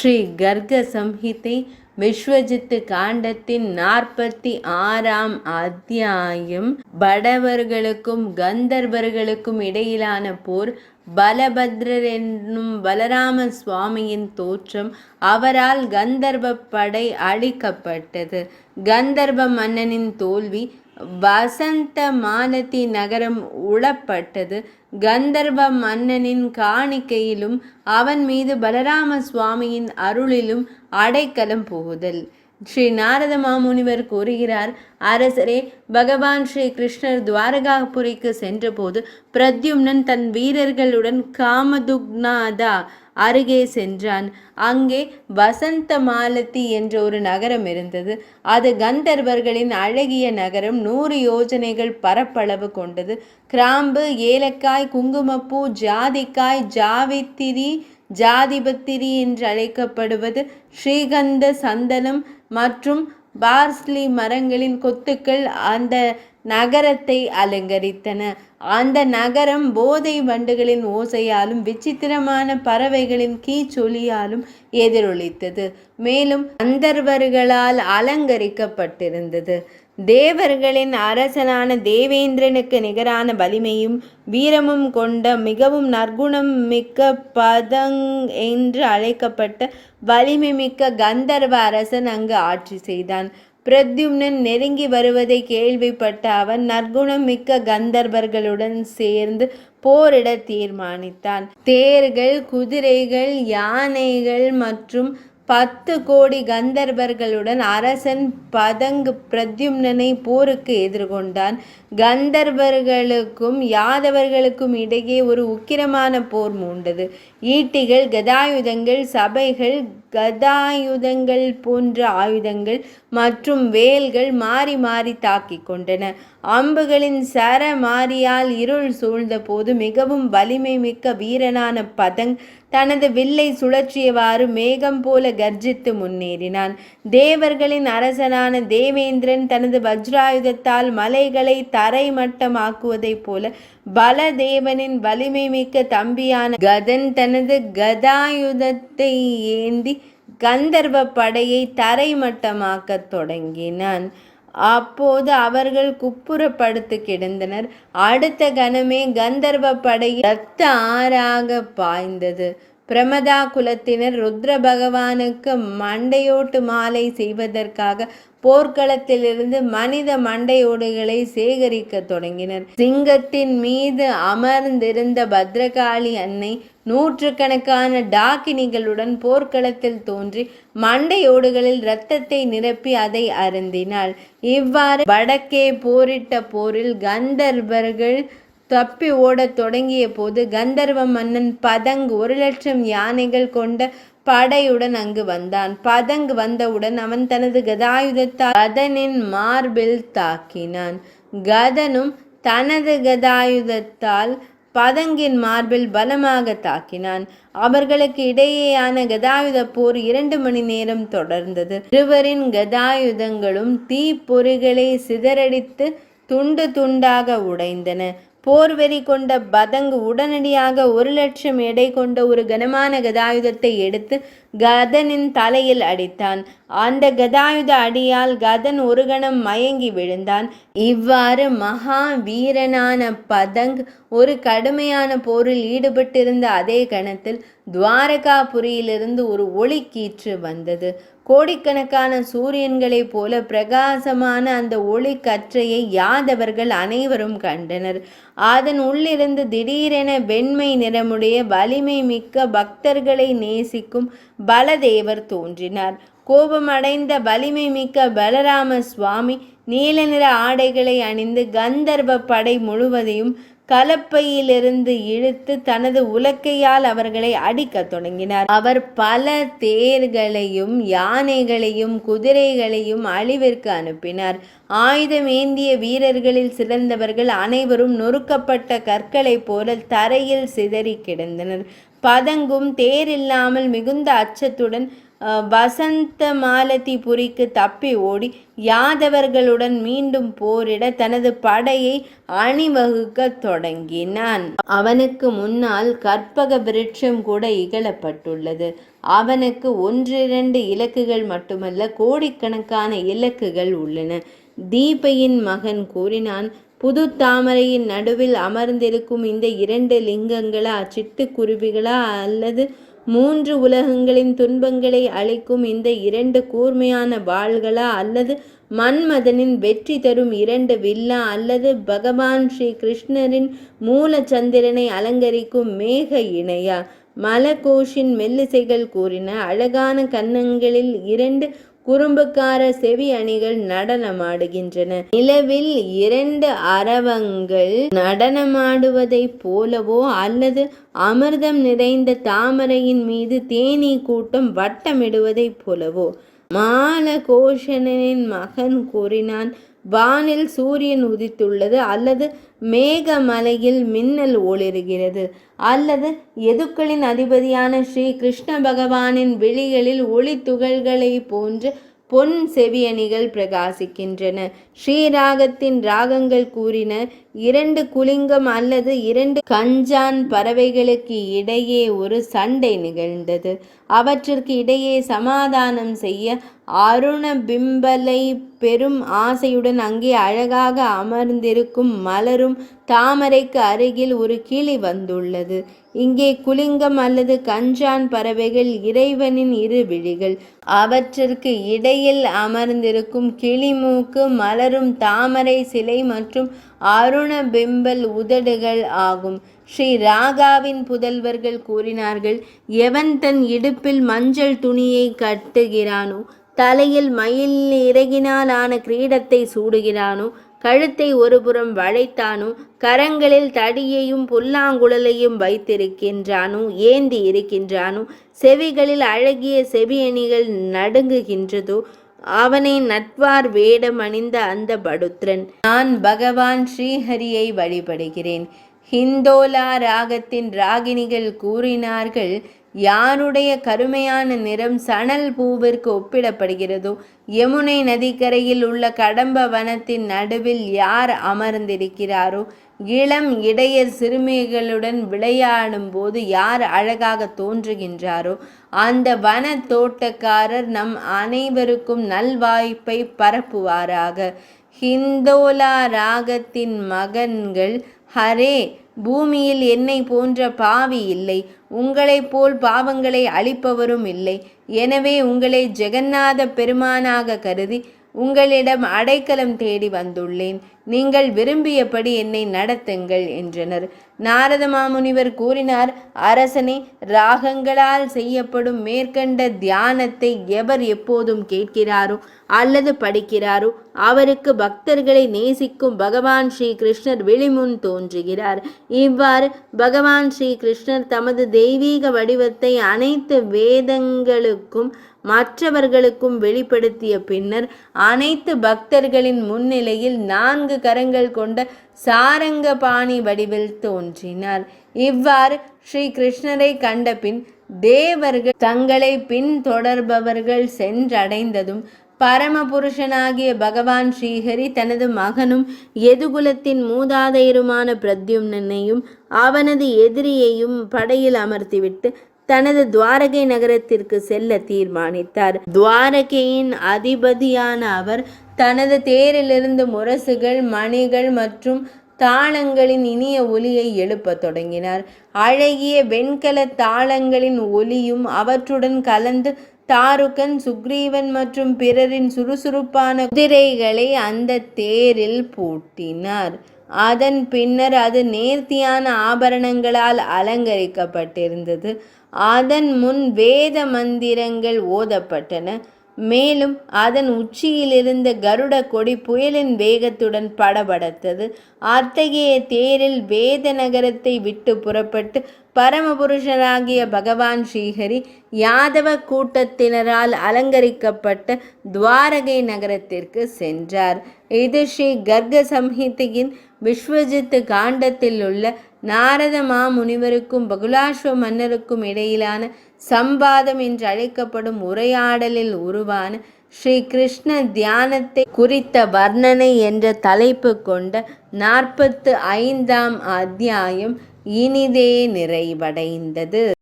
ஸ்ரீ கர்க சம்ஹிதை விஸ்வஜித் காண்டத்தின் 46ஆம் அத்தியாயம். படவர்களுக்கும் கந்தர்வர்களுக்கும் இடையிலான போர். பலபத்ரர் என்னும் பலராம சுவாமியின் தோற்றம். அவரால் கந்தர்வ படை அழிக்கப்பட்டது. கந்தர்வ மன்னனின் தோல்வி. வசந்த மாலதி நகரம் உளப்பட்டது. கந்தர்வ மன்னனின் காணிக்கையிலும் அவன் மீது பலராம சுவாமியின் அருளிலும் அடைக்கலம் புகுதல். ஸ்ரீ நாரத மாமுனிவர் கூறுகிறார், அரசரே, பகவான் ஸ்ரீ கிருஷ்ணர் துவாரகாபுரிக்கு சென்றபோது பிரத்யும்னன் தன் வீரர்களுடன் காமதுக்னாதா அருகே சென்றான். அங்கே வசந்த மாலதி என்ற ஒரு நகரம் இருந்தது. அது கந்தர்வர்களின் அழகிய நகரம். 100 யோஜனைகள் பரப்பளவு கொண்டது. கிராம்பு, ஏலக்காய், குங்குமப்பூ, ஜாதிக்காய், ஜாவித்திரி, ஜாதிபத்திரி என்று அழைக்கப்படுவது, ஸ்ரீகந்த, சந்தனம் மற்றும் பார்ஸ்லி மரங்களின் கொத்துக்கள் அந்த நகரத்தை அலங்கரித்தன. அந்த நகரம் போதை வண்டுகளின் ஓசையாலும் விசித்திரமான பறவைகளின் கீச்சொலியாலும் எதிரொலித்தது. மேலும் கந்தர்வர்களால் அலங்கரிக்கப்பட்டிருந்தது. தேவர்களின் அரசனான தேவேந்திரனுக்கு நிகரான வலிமையும் வீரமும் கொண்ட மிகவும் நற்குணம் மிக்க பதங் என்று அழைக்கப்பட்ட வலிமை மிக்க கந்தர்வ அரசன் அங்கு ஆட்சி செய்தான். பிரத்யும்னன் நெருங்கி வருவதை கேள்விப்பட்ட அவன் நற்குணம் மிக்க கந்தர்வர்களுடன் சேர்ந்து போரிட தீர்மானித்தான். தேர்கள், குதிரைகள், யானைகள் மற்றும் 10 கோடி கந்தர்வர்களுடன் அரசன் பதங் பிரத்யும்னனை போருக்கு எதிர்கொண்டான். கந்தர்வர்களுக்கும் யாதவர்களுக்கும் இடையே ஒரு உக்கிரமான போர் மூண்டது. ஈட்டிகள், கதாயுதங்கள், சபைகள், கதாயுதங்கள் போன்ற ஆயுதங்கள் மற்றும் வேல்கள் மாறி மாறி தாக்கிக் கொண்டன. அம்புகளின் சர மாரியால் இருள் சூழ்ந்த போது மிகவும் வலிமை மிக்க வீரனான பதங் தனது வில்லை சுழற்றியவாறு மேகம் போல கர்ஜித்து முன்னேறினான். தேவர்களின் அரசனான தேவேந்திரன் தனது வஜ்ராயுதத்தால் மலைகளை தரைமட்டமாக்குவதைப் போல பலதேவனின் வலிமை மிக்க தம்பியான கதன் தனது கதாயுதத்தை ஏந்தி கந்தர்வ படையை தரைமட்டமாக்கத் தொடங்கினான். அப்போது அவர்கள் குப்புறப்படுத்து கிடந்தனர். அடுத்த கணமே கந்தர்வ படை இரத்த ஆறாக பாய்ந்தது. பிரமதா குலத்தினர் ருத்ர பகவானுக்கு மண்டையோட்டு மாலை செய்வதற்காக போர்க்களத்திலிருந்து மனித மண்டையோடுகளை சேகரிக்க தொடங்கினர். சிங்கத்தின் மீது அமர்ந்திருந்த பத்ரகாளி அன்னை நூற்றுக்கணக்கான டாக்கினிகளுடன் போர்க்களத்தில் தோன்றி மண்டையோடுகளில் இரத்தத்தை நிரப்பி அதை அருந்தினாள். இவ்வாறு வடக்கே போரிட்ட போரில் கந்தர்வர்கள் தப்பி ஓடத் தொடங்கிய போது கந்தர்வ மன்னன் பதங் 1,00,000 யானைகள் கொண்ட படையுடன் அங்கு வந்தான். பதங் வந்தவுடன் அவன் தனது கதாயுதத்தால் கதனின் மார்பில் தாக்கினான். கதனும் தனது கதாயுதத்தால் பதங்கின் மார்பில் பலமாக தாக்கினான். அவர்களுக்கு இடையேயான கதாயுத போர் 2 மணி நேரம் தொடர்ந்தது. இருவரின் கதாயுதங்களும் தீப்பொறிகளை சிதறடித்து துண்டு துண்டாக உடைந்தன. போர்வெறி கொண்ட பதங் உடனடியாக 1,00,000 எடை கொண்ட ஒரு கனமான கதாயுதத்தை எடுத்து கதனின் தலையில் அடித்தான். அந்த கதாயுத அடியால் கதன் ஒரு கணம் மயங்கி விழுந்தான். இவ்வாறு மகா வீரனான பதங் ஒரு கடுமையான போரில் ஈடுபட்டிருந்த அதே கணத்தில் துவாரகாபுரியிலிருந்து ஒரு ஒளி கீற்று வந்தது. கோடிக்கணக்கான சூரியன்களைப் போல பிரகாசமான அந்த ஒளி கற்றையை யாதவர்கள் அனைவரும் கண்டனர். அதன் உள்ளிருந்து திடீரென வெண்மை நிறமுடைய வலிமை மிக்க பக்தர்களை நேசிக்கும் பலதேவர் தோன்றினார். கோபமடைந்த வலிமை மிக்க பலராம சுவாமி நீல நிற ஆடைகளை அணிந்து கந்தர்வ படை முழுவதையும் கலப்பையிலிருந்து இழுத்து தனது உலக்கையால் அவர்களை அடிக்கத் தொடங்கினார். அவர் பல தேர்களையும் யானைகளையும் குதிரைகளையும் அழிவிற்கு அனுப்பினார். ஆயுதம் ஏந்திய வீரர்களில் சிறந்தவர்கள் அனைவரும் நொறுக்கப்பட்ட கற்களைப் போல தரையில் சிதறி கிடந்தனர். பதங்கும் தேரில்லாமல் மிகுந்த அச்சத்துடன் வசந்த மாலதிபுரிக்கு தப்பி ஓடி யாதவர்களுடன் மீண்டும் போரிட தனது படையை அணிவகுக்க தொடங்கினான். அவனுக்கு முன்னால் கற்பக விருட்சம் கூட இகழப்பட்டுள்ளது. அவனுக்கு 1-2 இலக்குகள் மட்டுமல்ல, கோடிக்கணக்கான இலக்குகள் உள்ளன. தீபையின் மகன் கூறினான், புது தாமரையின் நடுவில் அமர்ந்திருக்கும் இந்த 2 லிங்கங்களா சிட்டுக்குருவிகளா, அல்லது 3 உலகங்களின் துன்பங்களை அளிக்கும் இந்த 2 கூர்மையான வாள்களா, அல்லது மன்மதனின் வெற்றி தரும் 2 வில்லா, அல்லது பகவான் ஸ்ரீ கிருஷ்ணரின் மூல சந்திரனை அலங்கரிக்கும் மேக இணையா? மலகோஷின் மெல்லிசைகள் கூறின. அழகான கன்னங்களில் 2 குறும்புக்கார செவி அணிகள் நடனமாடுகின்றன. நிலவில் 2 அரவங்கள் நடனமாடுவதைப் போலவோ, அல்லது அமிர்தம் நிறைந்த தாமரையின் மீது தேனீ கூட்டம் வட்டமிடுவதைப் போலவோ. மாலகோஷனின் மகன் கூறினான், வானில் சூரியன் உதித்துள்ளது, அல்லது மேகமலையில் மின்னல் ஒளிர்கிறது, அல்லது எதுக்களின் அதிபதியான ஸ்ரீ கிருஷ்ண பகவானின் விழிகளில் ஒளி துகள்களை போன்று பொன் செவியணிகள் பிரகாசிக்கின்றன. ஸ்ரீராகத்தின் ராகங்கள் கூறின, 2 குலிங்கம் அல்லது 2 கஞ்சான் பறவைகளுக்கு இடையே ஒரு சண்டை நிகழ்ந்தது. அவற்றிற்கு இடையே சமாதானம் செய்ய அருண பிம்பலை பெரும் ஆசையுடன் அங்கே அழகாக அமர்ந்திருக்கும் மலரும் தாமரைக்கு அருகில் ஒரு கிளி வந்துள்ளது. இங்கே குலிங்கம் அல்லது கஞ்சான் பறவைகள் இறைவனின் 2 விழிகள். அவற்றிற்கு இடையில் அமர்ந்திருக்கும் கிளிமூக்கு மலரும் தாமரை சிலை மற்றும் அருண பிம்பல் உதடுகள் ஆகும். ஸ்ரீ ராகாவின் புதல்வர்கள் கூறினார்கள், எவன் தன் இடுப்பில் மஞ்சள் துணியை கட்டுகிறானோ, தலையில் மயில் இறகினால் ஆன கிரீடத்தை சூடுகிறானோ, கழுத்தை ஒருபுறம் வளைத்தானோ, கரங்களில் தடியையும் புல்லாங்குழலையும் வைத்திருக்கின்றானோ, ஏந்தி இருக்கின்றானோ, செவிகளில் அழகிய செவியணிகள் நடுங்குகின்றதோ, அவனை நட்வார் வேடம் அணிந்த அந்த படுத்ரன். நான் பகவான் ஸ்ரீஹரியை வழிபடுகிறேன். ஹிந்தோலா ராகத்தின் ராகினிகள் கூறினார்கள், யாருடைய கருமையான நிறம் சணல் பூவிற்கு ஒப்பிடப்படுகிறதோ, யமுனை நதிக்கரையில் உள்ள கடம்ப வனத்தின் நடுவில் யார் அமர்ந்திருக்கிறாரோ, இளம் இடையர் சிறுமிகளுடன் விளையாடும் போது யார் அழகாக தோன்றுகின்றாரோ, அந்த வன தோட்டக்காரர் நம் அனைவருக்கும் நல்வாய்ப்பை பரப்புவாராக. ஹிந்தோலா ராகத்தின் மகன்கள், ஹரே, பூமியில் என்னை போன்ற பாவி இல்லை, உங்களைப் போல் பாவங்களை அழிப்பவரும் இல்லை. எனவே உங்களை ஜெகநாத பெருமானாக கருதி உங்களிடம் அடைக்கலம் தேடி வந்துள்ளேன். நீங்கள் விரும்பியபடி என்னை நடத்துங்கள் என்றனர். நாரத மாமுனிவர் கூறினார், அரசனே, ராகங்களால் செய்யப்படும் மேற்கண்ட தியானத்தை எவர் எப்போதும் கேட்கிறாரோ அல்லது படிக்கிறாரோ, அவருக்கு பக்தர்களை நேசிக்கும் பகவான் ஸ்ரீ கிருஷ்ணர் விழிமுன் தோன்றுகிறார். இவ்வாறு பகவான் ஸ்ரீ கிருஷ்ணர் தமது தெய்வீக வடிவத்தை அனைத்து வேதங்களுக்கும் மற்றவர்களுக்கும் வெளிப்படுத்திய பின்னர் அனைத்து பக்தர்களின் முன்னிலையில் 4 கரங்கள் கொண்ட சாரங்கபாணி வடிவில் தோன்றினார். இவ்வாறு ஸ்ரீ கிருஷ்ணரை கண்டபின் தேவர்கள் தங்களை பின்தொடர்பவர்கள் சென்றடைந்ததும் பரமபுருஷனாகிய பகவான் ஸ்ரீஹரி தனது மகனும் எதுகுலத்தின் மூதாதையருமான பிரத்யும்னனையும் அவனது எதிரியையும் படையில் அமர்த்திவிட்டு தனது துவாரகை நகரத்திற்கு செல்ல தீர்மானித்தார். துவாரகையின் அதிபதியான அவர் தனது தேரிலிருந்து முரசுகள், மணிகள் மற்றும் தாளங்களின் இனிய ஒலியை எழுப்பத் தொடங்கினார். அழகிய வெண்கல தாளங்களின் ஒலியும் அவற்றுடன் கலந்து தாருகன், சுக்ரீவன் மற்றும் பிறரின் சுறுசுறுப்பான குதிரைகளை அந்த தேரில் பூட்டினார். அதன் பின்னர் அது நேர்த்தியான ஆபரணங்களால் அலங்கரிக்கப்பட்டிருந்தது. அதன் முன் வேத மந்திரங்கள் ஓதப்பட்டன. மேலும் அதன் உச்சியிலிருந்த கருட கொடி புயலின் வேகத்துடன் படபடத்தது. அத்தகைய தேரில் வேத நகரத்தை விட்டு புறப்பட்டு பரமபுருஷராகிய பகவான் ஸ்ரீஹரி யாதவ கூட்டத்தினரால் அலங்கரிக்கப்பட்ட துவாரகை நகரத்திற்கு சென்றார். இது ஸ்ரீ கர்க சம்ஹிதையின் விஸ்வஜித் காண்டத்தில் உள்ள நாரத மாமுனிவருக்கும் பகுலாஸ்வ மன்னருக்கும் இடையிலான சம்பாதம் என்று அழைக்கப்படும் உரையாடலில் உருவான ஸ்ரீ கிருஷ்ண தியானத்தை குறித்த வர்ணனை என்ற தலைப்பு கொண்ட 45ஆம் அத்தியாயம் இனிதே நிறைவடைந்தது.